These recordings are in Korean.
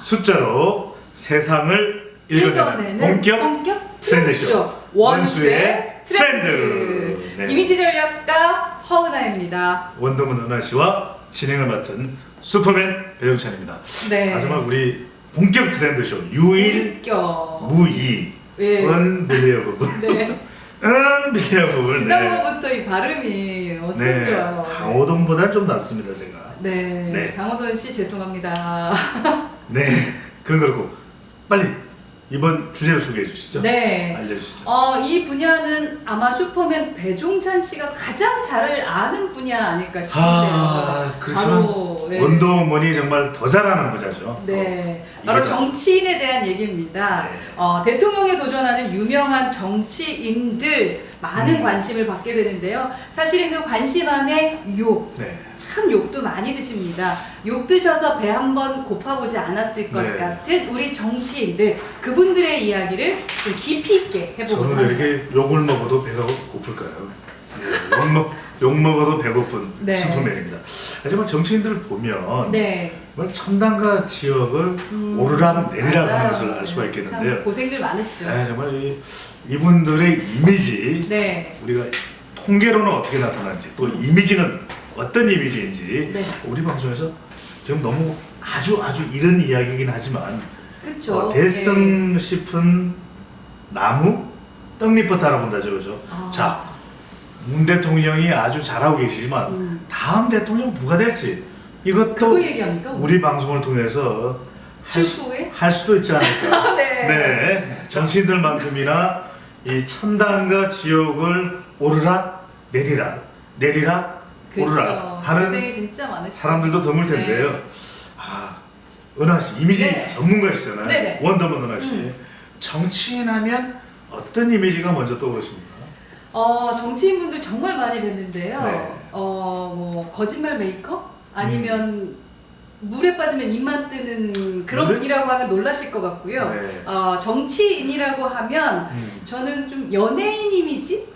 숫자로 세상을 읽어내는 본격 트렌드쇼 원수의 트렌드. 네. 이미지 전략가 허은아입니다. 원더문 은하 씨와 진행을 맡은 슈퍼맨 배용찬입니다. 네. 하지만 우리 본격 트렌드쇼 유일 본격. 무이 unbelievable 네. unbelievable. 지난번부터 이 발음이 어떻죠? 네. 강호동보다 좀 낫습니다 제가. 네. 네. 강호동 씨 죄송합니다. 네. 그건 그렇고 빨리 이번 주제를 소개해 주시죠. 네. 알려주시죠. 이 분야는 아마 슈퍼맨 배종찬 씨가 가장 잘 아는 분야 아닐까 싶은데요. 그렇지만 바로, 네. 원더우먼이 정말 더 잘하는 분야죠. 네, 바로 이게 정치인에 대한 얘기입니다. 네. 대통령에 도전하는 유명한 정치인들 많은 관심을 받게 되는데요. 사실은 그 관심 안에 네. 참 욕도 많이 드십니다. 욕 드셔서 배 한번 고파보지 않았을 것 네. 같은 우리 정치인들, 그분들의 이야기를 좀 깊이 있게 해보고자 저는 합니다. 왜 이렇게 욕을 먹어도 배가 고플까요? 네, 욕 먹어도 배고픈 네. 슈퍼맨입니다. 하지만 정치인들을 보면 네. 정말 천당과 지역을 오르락 내리락 하는 맞아요. 것을 알 수가 참 있겠는데요. 고생들 많으시죠. 네, 정말 이분들의 이미지, 네. 우리가 통계로는 어떻게 나타나는지, 또 이미지는 어떤 이미지인지 네. 우리 방송에서 지금 너무 아주 이런 이야기이긴 하지만 그렇죠. 대성 싶은 나무 떡잎부터 알아본다죠, 그죠? 아. 자, 문 대통령이 아주 잘하고 계시지만 다음 대통령 누가 될지 이것도 그거 얘기합니까? 우리 방송을 통해서 추후에? 할 수도 있지 않을까. 네. 네, 정치인들만큼이나 이 천당과 지옥을 오르락 내리락 그렇죠. 오르락 하는 고생이 진짜 많으시죠. 사람들도 드물 텐데요. 네. 은하 씨 이미지 네. 전문가시잖아요. 네네. 원더먼 은하 씨. 정치인하면 어떤 이미지가 먼저 떠오르십니까? 정치인분들 정말 많이 뵀는데요. 네. 뭐 거짓말 메이커 아니면 물에 빠지면 입만 뜨는 그런 물에? 분이라고 하면 놀라실 것 같고요. 네. 정치인이라고 하면 저는 좀 연예인 이미지?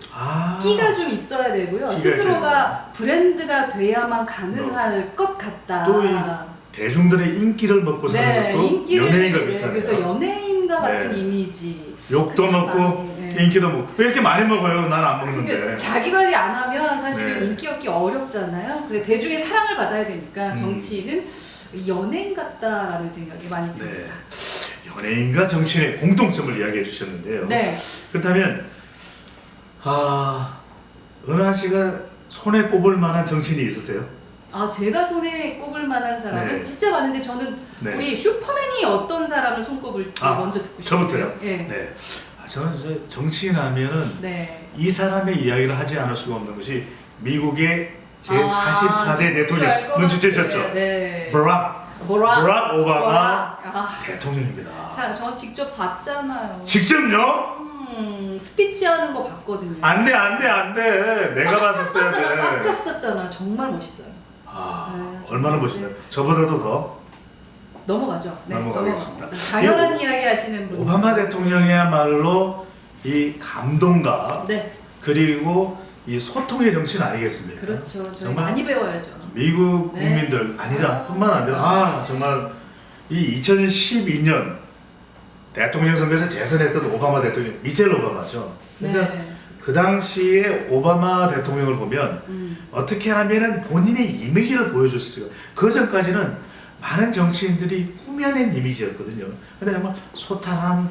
끼가 좀 있어야 되고요. 끼가 스스로가 브랜드가 돼야만 가능할 것 같다. 또 이 대중들의 인기를 먹고 사는 네, 것도 인기를 연예인과 네, 비슷하네요. 그래서 연예인과 같은 네. 이미지. 욕도 그게 먹고 많이, 네. 인기도 먹고 왜 이렇게 많이 먹어요? 난 안 그러니까 먹는데. 자기 관리 안 하면 사실은 네. 인기 얻기 어렵잖아요. 근데 대중의 사랑을 받아야 되니까 정치인은 연예인 같다라는 생각이 많이 듭니다. 네. 연예인과 정치인의 공통점을 이야기해 주셨는데요. 네. 그렇다면 은하 씨가 손에 꼽을 만한 정치인이 있으세요? 제가 손에 꼽을 만한 사람은 네. 진짜 많은데 저는 네. 우리 슈퍼맨이 어떤 사람을 손꼽을지 먼저 듣고 싶어요. 저부터요? 네. 네. 저는 이제 정치인 하면은 네. 이 사람의 이야기를 하지 않을 수가 없는 것이 미국의 제44대 대통령 눈치채셨죠? 네. 버락 오바마 버락. 대통령입니다. 저 직접 봤잖아요. 직접요? 스피치 하는 거 봤거든요. 안 돼. 내가 봤었어야 꽉 돼. 찼었잖아. 정말 멋있어요. 네, 얼마나 멋있나요? 저보다도 더 넘어가죠. 네, 넘어가겠습니다. 당연한 이야기 하시는 분. 오바마 대통령이야말로 이 감동과 네, 그리고 이 소통의 정신 아니겠습니까? 그렇죠. 저희 정말 많이 배워야죠. 미국 네. 국민들 아니라 뿐만 아니라 정말 이 2012년 대통령 선거에서 재선했던 오바마 대통령 미셀 오바마죠. 그러니까 네. 그 당시에 오바마 대통령을 보면 어떻게 하면은 본인의 이미지를 보여줬어요. 그 전까지는 많은 정치인들이 꾸며낸 이미지였거든요. 근데 정말 소탈한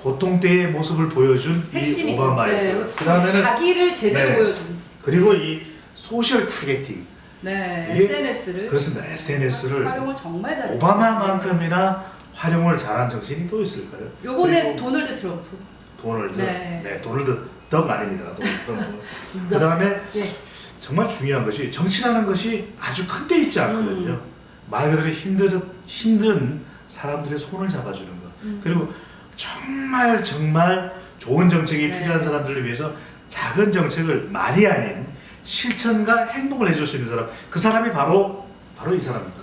보통 때의 모습을 보여준 이 핵심이죠. 오바마예요. 네, 그다음에는 자기를 제대로 네. 보여준. 그리고 이 소셜 타겟팅. 네, 이게 SNS를 그렇습니다. SNS를 활용을 정말 잘했죠. 오바마만큼이나 활용을 잘한 정치인이 또 있을까요? 요번에 그리고 도널드 트럼프. 도널드. 네. 네, 도널드 덕 아닙니다. 도널드 트럼프. 그다음에 네. 정말 중요한 것이 정치라는 것이 아주 큰 데 있지 않거든요. 말 그대로 힘든 사람들의 손을 잡아주는 것. 그리고 정말 좋은 정책이 네. 필요한 사람들을 위해서 작은 정책을 말이 아닌 실천과 행동을 해줄 수 있는 사람. 그 사람이 바로 이 사람입니다.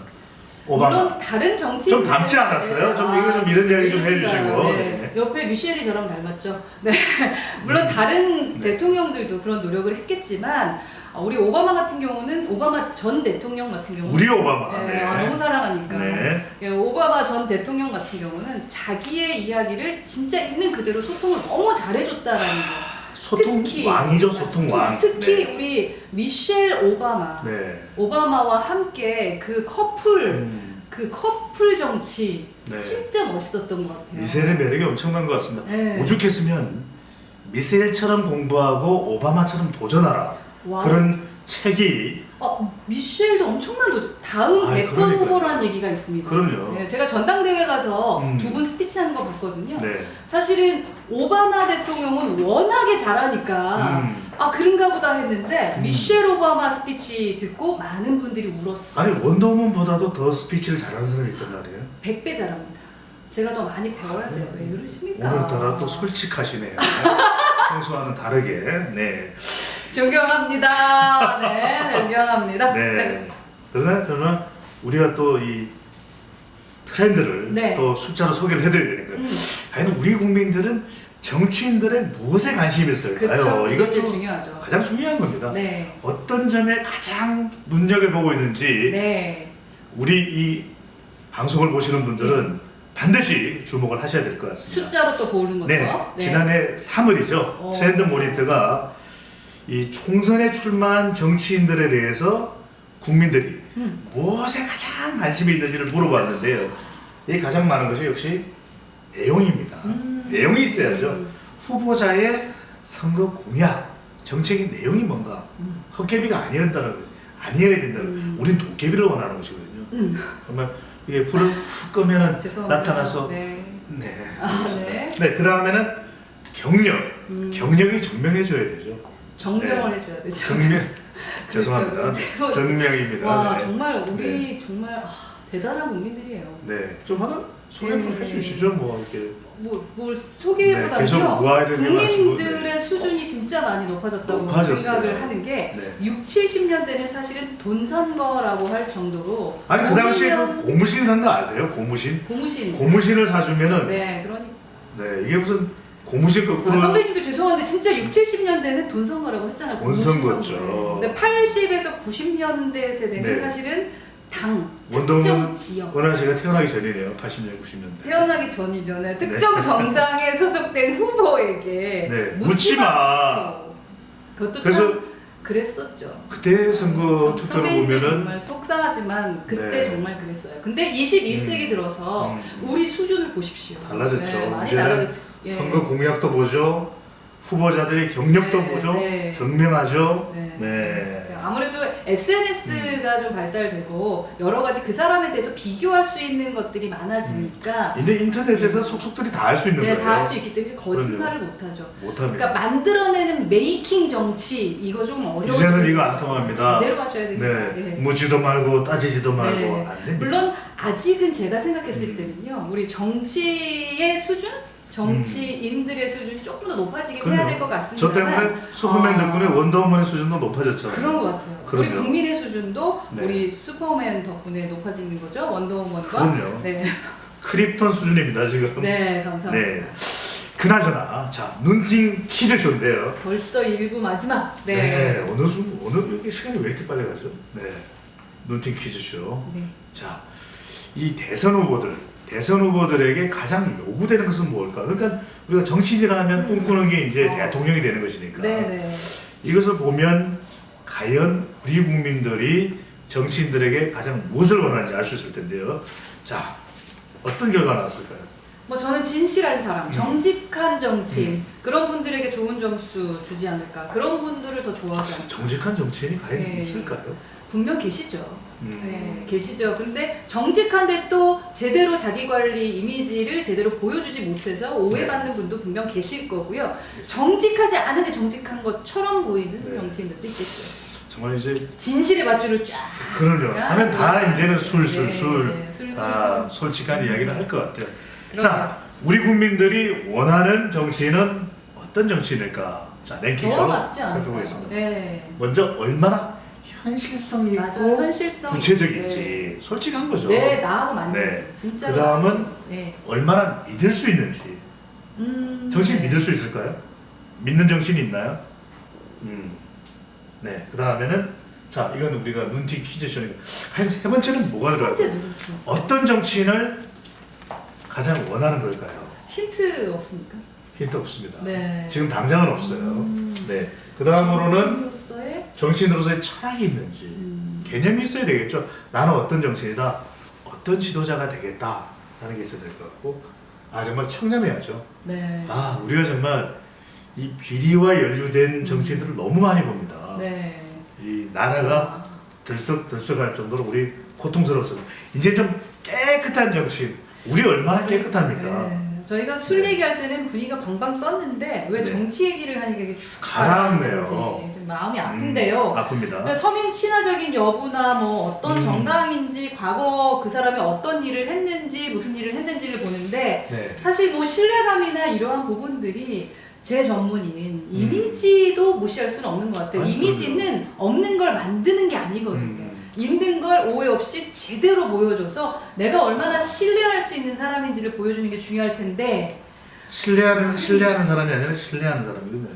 오바마. 물론 다른 정치인 좀 닮지 않았어요? 좀 이거 좀 이런 이야기 좀 해주시고. 네. 네. 옆에 미셸이 저랑 닮았죠. 네. 물론 다른 네. 대통령들도 그런 노력을 했겠지만 우리 오바마 같은 경우는 오바마 전 대통령 같은 경우는 우리 오바마. 네, 네. 너무 사랑하니까. 네. 예, 오바마 전 대통령 같은 경우는 자기의 이야기를 진짜 있는 그대로 소통을 너무 잘해줬다라는 거. 소통 특히 왕이죠, 소통 왕. 특히 네. 우리 미셸 오바마, 네. 오바마와 함께 그 커플 정치 네. 진짜 멋있었던 것 같아요. 미셀의 매력이 엄청난 것 같습니다. 네. 오죽했으면 미셀처럼 공부하고 오바마처럼 도전하라. 와. 그런 책이 미셸도 엄청난 도전. 다음 대권 그러니까요. 후보라는 얘기가 있습니다. 그럼요. 네, 제가 전당대회 가서 음. 두 분 스피치하는 거 봤거든요. 네. 사실은 오바마 대통령은 워낙에 잘하니까 그런가 보다 했는데 미셸 오바마 스피치 듣고 많은 분들이 울었어요. 아니 원더우먼보다도 더 스피치를 잘하는 사람이 있단 말이에요. 100배 잘합니다. 제가 더 많이 배워야 돼요. 왜 그러십니까? 오늘따라 또 솔직하시네요. 평소와는 다르게. 네. 존경합니다. 네, 존경합니다. 네. 그러나 저는 우리가 또 이 트렌드를 네. 또 숫자로 소개를 해드려야 되니까요. 과연 우리 국민들은 정치인들의 무엇에 관심이 있을까요? 그렇죠. 이게 이것도 중요하죠. 가장 중요한 겁니다. 네. 어떤 점에 가장 눈여겨보고 있는지 네. 우리 이 방송을 보시는 분들은 반드시 주목을 하셔야 될 것 같습니다. 숫자로 또 보는 거죠. 네, 지난해 3월이죠. 트렌드 모니터가 이 총선에 출마한 정치인들에 대해서 국민들이 무엇에 가장 관심이 있는지를 물어봤는데요. 이 가장 많은 것이 역시 내용입니다. 내용이 있어야죠. 후보자의 선거 공약, 정책의 내용이 뭔가 헛개비가 아니어야 된다는 거죠. 아니어야 된다는 우린 도깨비를 원하는 것이거든요. 정말 이게 불을 훅 끄면은 죄송합니다. 나타나서 네. 네. 네. 네, 그 다음에는 경력. 경력이 증명해줘야 되죠. 정명을 해줘야 되죠. 정명. 죄송합니다. 그렇죠. 정명입니다. 와, 네. 정말 우리 네. 정말 대단한 국민들이에요. 네, 좀 하나 소개 좀 해주시죠. 뭐 이렇게. 뭘 소개보다는요. 계속 우아이를 국민들의 네. 수준이 진짜 많이 높아졌다고 높아졌어요. 생각을 하는 게 네. 60, 70년대는 사실은 돈 선거라고 할 정도로 아니 그 당시에 그 모이면 고무신 산거 아세요? 고무신? 고무신. 고무신을 사주면은 네, 그러니까. 네 이게 무슨 고무신 거꾸로 선배님도 죄송한데 진짜 6, 70년대는 돈 선거라고 했잖아요. 돈 선거죠. 근데 80에서 90년대 세대는 네. 사실은 당, 원더우먼 특정 지역. 원하 씨가 태어나기 전이네요. 80년, 90년대. 태어나기 전이전에 특정 정당에 소속된 후보에게 네, 묻지마. 그것도 그래서 참 그랬었죠. 그때 선거 투표를 선배님들 보면은 정말 속상하지만 그때 네. 정말 그랬어요. 근데 21세기 들어서 우리 수준을 보십시오. 달라졌죠. 네, 많이 이제는 달라졌죠. 예. 선거 공약도 보죠. 후보자들의 경력도 네, 보죠. 네. 증명하죠. 네. 네. 아무래도 SNS가 좀 발달되고 여러 가지 그 사람에 대해서 비교할 수 있는 것들이 많아지니까 근데 인터넷에서 속속들이 다 할 수 있는 네, 거예요. 다 할 수 있기 때문에 거짓말을 못하죠. 못합니다. 그러니까 만들어내는 메이킹 정치 이거 좀 어려워. 이제는 이거 안 통합니다. 제대로 하셔야 됩니다. 네. 네. 묻지도 말고 따지지도 말고 네. 안 됩니다. 물론 아직은 제가 생각했을 때는요, 우리 정치의 수준, 정치인들의 수준이 조금 더 높아지긴 해야 될 것 같습니다. 저 때문에 슈퍼맨 덕분에 원더우먼의 수준도 높아졌잖아요. 그런 것 같아요. 그럼요. 우리 국민의 수준도 네. 우리 슈퍼맨 덕분에 높아지는 거죠. 원더우먼과. 그럼요. 네. 크립톤 수준입니다 지금. 네, 감사합니다. 네. 그나저나 자 눈팅 퀴즈쇼인데요. 벌써 1부 마지막. 네. 네. 오늘 이렇게 시간이 왜 이렇게 빨리 가죠? 네. 눈팅 퀴즈쇼. 네. 자, 이 대선 후보들에게 가장 요구되는 것은 뭘까? 그러니까 우리가 정치인이라면 꿈꾸는 게 이제 대통령이 되는 것이니까. 네네. 이것을 보면 과연 우리 국민들이 정치인들에게 가장 무엇을 원하는지 알 수 있을 텐데요. 자, 어떤 결과가 나왔을까요? 뭐 저는 진실한 사람, 정직한 정치인 그런 분들에게 좋은 점수 주지 않을까. 그런 분들을 더 좋아하지 않을까. 정직한 정치인이 과연 네. 있을까요? 분명 계시죠. 네, 계시죠. 근데 정직한데 또 제대로 자기 관리 이미지를 제대로 보여주지 못해서 오해받는 분도 분명 계실 거고요. 정직하지 않은데 정직한 것처럼 보이는 네. 정치인들도 있겠죠. 정말 이제 진실의 밧줄을 쫙. 그러려 하면 다 이제는 술 술. 다 솔직한 이야기를 할 것 같아요. 그럼요. 자, 우리 국민들이 원하는 정치인은 어떤 정치인일까? 자, 랭킹으로 더 맞지 않을까요? 살펴보겠습니다. 네. 먼저 얼마나 현실성 있고 맞아, 현실성 구체적인지 네. 솔직한 거죠. 네, 나하고 맞는 네. 거죠. 진짜. 그 다음은 네. 얼마나 믿을 수 있는지. 정치인 네. 믿을 수 있을까요? 믿는 정치인 있나요? 네, 그 다음에는 자 이건 우리가 눈팅 퀴즈쇼니까 한 세 번째는 뭐가 들어갈까요? 어떤 정치인을 가장 원하는 걸까요? 힌트 없습니까? 힌트 없습니다. 네. 지금 당장은 없어요. 네, 그 다음으로는 정치인으로서의 정치인으로서의 철학이 있는지 개념이 있어야 되겠죠. 나는 어떤 정치인이다, 어떤 지도자가 되겠다라는 게 있어야 될 것 같고, 정말 청렴해야죠. 네. 우리가 정말 이 비리와 연루된 정치인들을 너무 많이 봅니다. 네. 이 나라가 들썩들썩할 정도로 우리 고통스러웠어요. 이제 좀 깨끗한 정치인, 우리 얼마나 깨끗합니까? 네. 저희가 술 네. 얘기할 때는 분위기가 방방 떴는데 왜 네. 정치 얘기를 하니까 이게 쭉 가라앉네요. 가라앉는지 좀 마음이 아픈데요. 아픕니다. 서민 친화적인 여부나 뭐 어떤 음. 정당인지 과거 그 사람이 어떤 일을 했는지 무슨 일을 했는지를 보는데 네. 사실 뭐 신뢰감이나 이러한 부분들이 제 전문인 이미지도 무시할 수는 없는 것 같아요. 이미지는 없는 걸 만드는 게 아니거든요. 있는 걸 오해 없이 제대로 보여줘서 내가 얼마나 신뢰할 수 있는 사람인지를 보여주는 게 중요할 텐데 신뢰하는 사람이 아니라 신뢰하는 사람이거든요.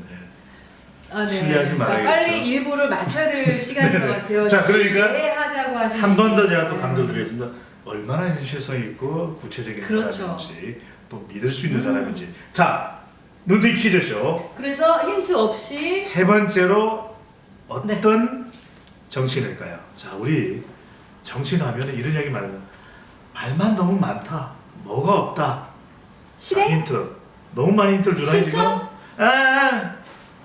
네. 신뢰하지 자, 말아야겠죠. 빨리 일부를 맞춰야 될 시간인 것 같아요. 자, 그러니까 신뢰하자고 하시는 한 번 더 제가 또 네. 강조드리겠습니다. 얼마나 현실성 있고 구체적인 그렇죠. 사람인지, 또 믿을 수 있는 사람인지. 자, 눈팅 퀴즈쇼. 그래서 힌트 없이 세 번째로 어떤 정치인일까요? 자, 우리 정치인 하면 이런 이야기 많이 해요. 말만 너무 많다. 뭐가 없다. 실행? 힌트. 너무 많이 힌트를 주나요 지금? 실천?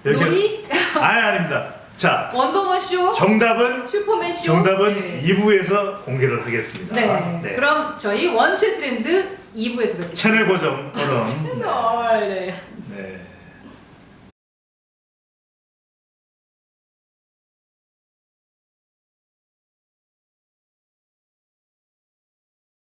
놀이? 아닙니다. 자, 원더우먼 쇼? 정답은 슈퍼맨 쇼? 정답은 네. 2부에서 공개를 하겠습니다. 네. 그럼 저희 원스윗 트렌드 2부에서 뵙겠습니다. 채널 고정 오늘 채널. 네. 네.